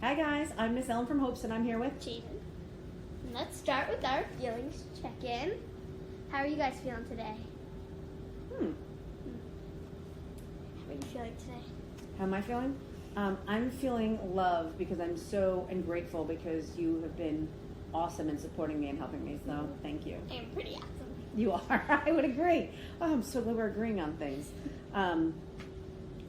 Hi guys, I'm Miss Ellen from Hopes, and I'm here with Jaden. Let's start with our feelings check-in. How are you guys feeling today? How are you feeling today? How am I feeling? I'm feeling love because I'm so grateful because you have been awesome in supporting me and helping me. So thank you. I'm pretty awesome. You are. I would agree. Oh, I'm so glad we're agreeing on things.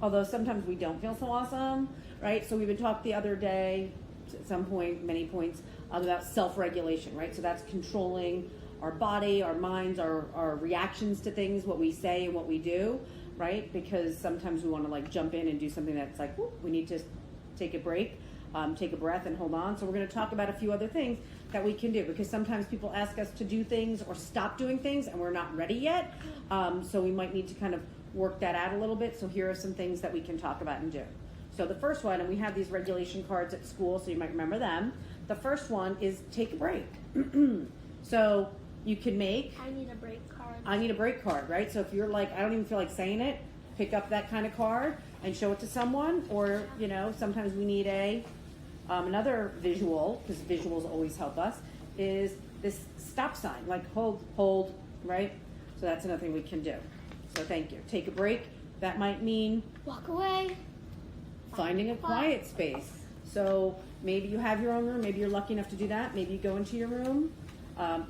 Although sometimes we don't feel so awesome, right? So we've been talking the other day, at some point, many points, about self-regulation, right? So that's controlling our body, our minds, our reactions to things, what we say and what we do, right? Because sometimes we want to like jump in and do something that's like, whoop, we need to take a break, take a breath and hold on. So we're going to talk about a few other things that we can do, because sometimes people ask us to do things or stop doing things and we're not ready yet. So we might need to kind of work that out a little bit. So here are some things that we can talk about and do. So the first one, and we have these regulation cards at school, so you might remember them. The first one is take a break. So you can make... I need a break card. I need a break card, right? So if you're like, I don't even feel like saying it, pick up that kind of card and show it to someone. Or, you know, sometimes we need another visual, because visuals always help us, is this stop sign, like hold, right? So that's another thing we can do. So thank you. Take a break. That might mean Walk away. finding a quiet space. So maybe you have your own room. Maybe you're lucky enough to do that. Maybe you go into your room.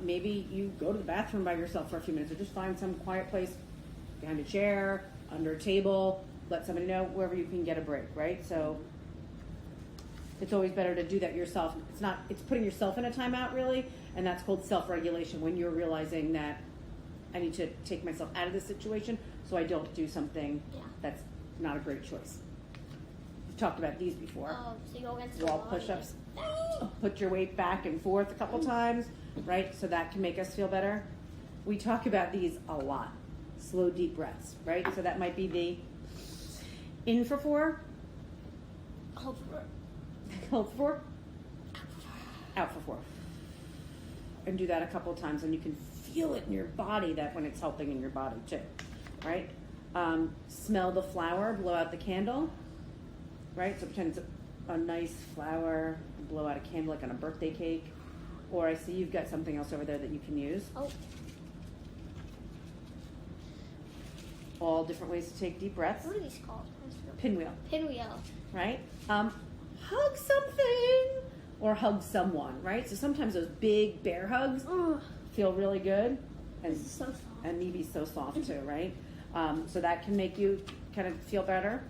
Maybe you go to the bathroom by yourself for a few minutes, or just find some quiet place behind a chair, under a table. Let somebody know, wherever you can get a break, right? So it's always better to do that yourself. It's putting yourself in a timeout, really, and that's called self-regulation, when you're realizing that I need to take myself out of this situation so I don't do something that's not a great choice. We've talked about these before. Oh, so you go against Wall the wall. push-ups. Put your weight back and forth a couple times, right? So that can make us feel better. We talk about these a lot. Slow, deep breaths, right? So that might be the in for 4, Hold for hold for 4, out for 4. And do that a couple of times, and you can feel it in your body, that when it's helping in your body too, right? Smell the flower, blow out the candle, right? So pretend it's a nice flower, blow out a candle like on a birthday cake. Or I see you've got something else over there that you can use. Oh. All different ways to take deep breaths. What are these called? Pinwheel, Pinwheel. right? Hug something or hug someone, right? So sometimes those big bear hugs feel really good, and This is so soft. and maybe so soft too, right? So that can make you kind of feel better.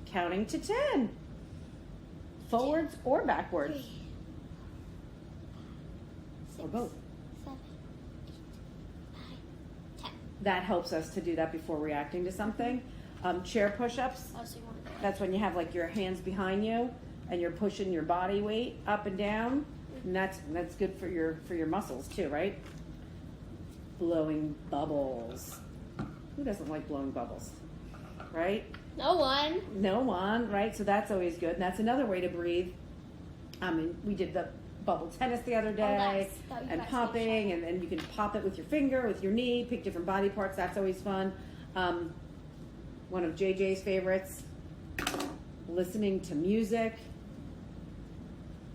Counting to 10, forwards or backwards, 3, 6, or both. 7, 8, 9, 10. That helps us to do that before reacting to something. Chair push-ups. Oh, so you want to go. That's when you have like your hands behind you and you're pushing your body weight up and down, and that's good for your muscles too, right? Blowing bubbles. Who doesn't like blowing bubbles, right? No one. No one, right? So that's always good. And that's another way to breathe. And we did the bubble tennis the other day, and popping, and then you can pop it with your finger, with your knee, pick different body parts. That's always fun. One of JJ's favorites, listening to music,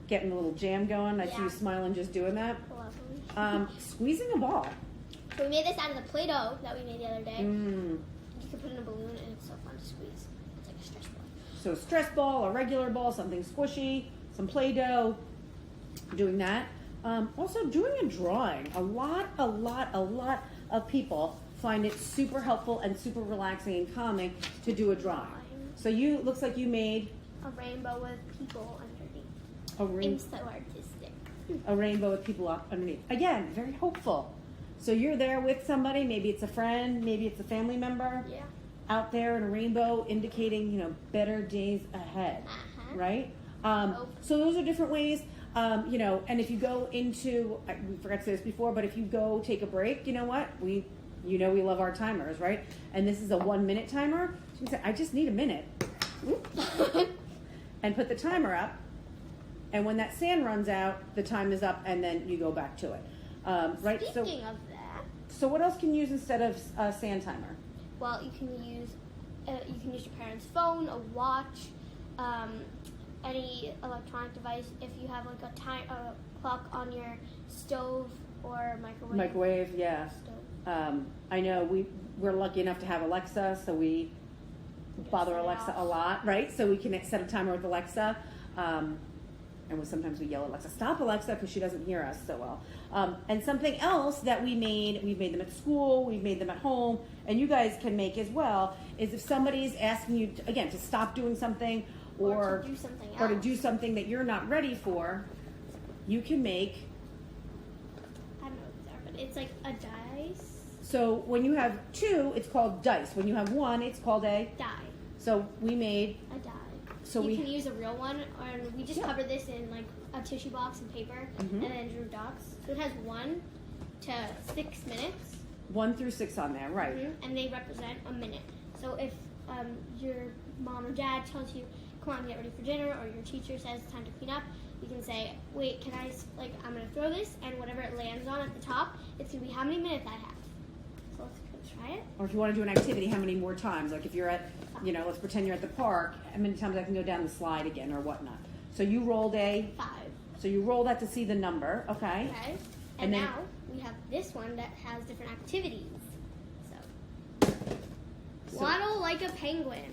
getting a little jam going. I see you smiling just doing that. Lovely. Squeezing a ball. So we made this out of the Play-Doh that we made the other day. Mm. You can put it in a balloon, and it's so fun to squeeze. It's like a stress ball. So a stress ball, a regular ball, something squishy, some Play-Doh, doing that. Also doing a drawing. A lot of people find it super helpful and super relaxing and calming to do a drawing. So looks like you made a rainbow with people underneath. a It's so artistic. a rainbow with people up underneath. Again, very hopeful. So you're there with somebody, maybe it's a friend, maybe it's a family member, Yeah. out there in a rainbow indicating, better days ahead, right? So those are different ways, and if you go into, we forgot to say this before, but if you go take a break, you know what? We love our timers, right? And this is a 1-minute timer. So you can say, I just need a minute. And put the timer up. And when that sand runs out, the time is up, and then you go back to it. Right? Speaking of that, So what else can you use instead of a sand timer? well, you can use your parents' phone, a watch, any electronic device, if you have like a clock on your stove or microwave. Microwave, yeah. Stove. I know we're lucky enough to have Alexa, so we bother set it Alexa off. a lot, right? So we can set a timer with Alexa. And sometimes we yell at Alexa, stop Alexa, because she doesn't hear us so well. And something else that we've made them at school, we've made them at home, and you guys can make as well, is if somebody's asking you, again, to stop doing something Or to do something else. or to do something that you're not ready for, you can make. I don't know what these are, but it's like a dice. So when you have 2, it's called dice. When you have 1, it's called a. Die. So we made. A die. So you can use a real one, and we just covered this in like a tissue box and paper, Mhm. and then drew dots. So it has 1 to 6 minutes. 1 through 6 on there, right? And they represent a minute. So if your mom or dad tells you, come on, get ready for dinner, or your teacher says it's time to clean up, you can say, wait, can I, I'm going to throw this, and whatever it lands on at the top, it's going to be how many minutes I have. So let's try it. Or if you want to do an activity, how many more times? Like if you're at, let's pretend you're at the park, how many times I can go down the slide again or whatnot. So you rolled a. 5. So you roll that to see the number, okay? Okay. And And then- now we have this one that has different activities. So, waddle like a penguin.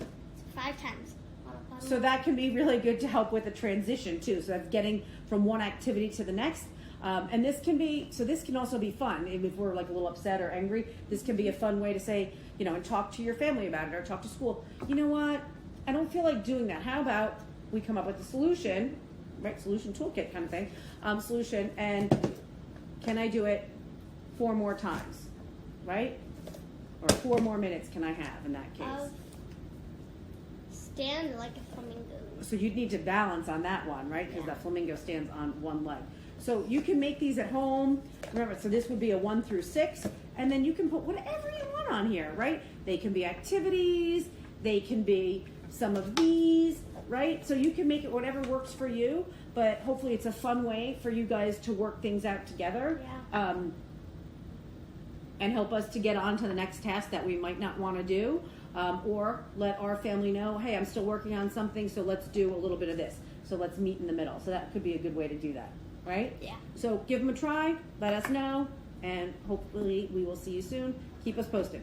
5 times. Waddle, waddle, So that can be really good to help with the transition too. So that's getting from one activity to the next. And this can also be fun. If we're like a little upset or angry, this can be a fun way to say, and talk to your family about it or talk to school. You know what? I don't feel like doing that. How about we come up with a solution, right? Solution toolkit kind of thing. Solution, and can I do it 4 more times, right? Or 4 more minutes can I have in that case? stand like a flamingo. So you'd need to balance on that one, right? Because Yeah. that flamingo stands on one leg. So you can make these at home. Remember, so this would be a 1 through 6, and then you can put whatever you want on here, right? They can be activities, they can be some of these, right? So you can make it whatever works for you, but hopefully it's a fun way for you guys to work things out together. Yeah. And help us to get on to the next task that we might not want to do, or let our family know, hey, I'm still working on something, so let's do a little bit of this. So let's meet in the middle. So that could be a good way to do that, right? Yeah. So give them a try, let us know, and hopefully we will see you soon. Keep us posted.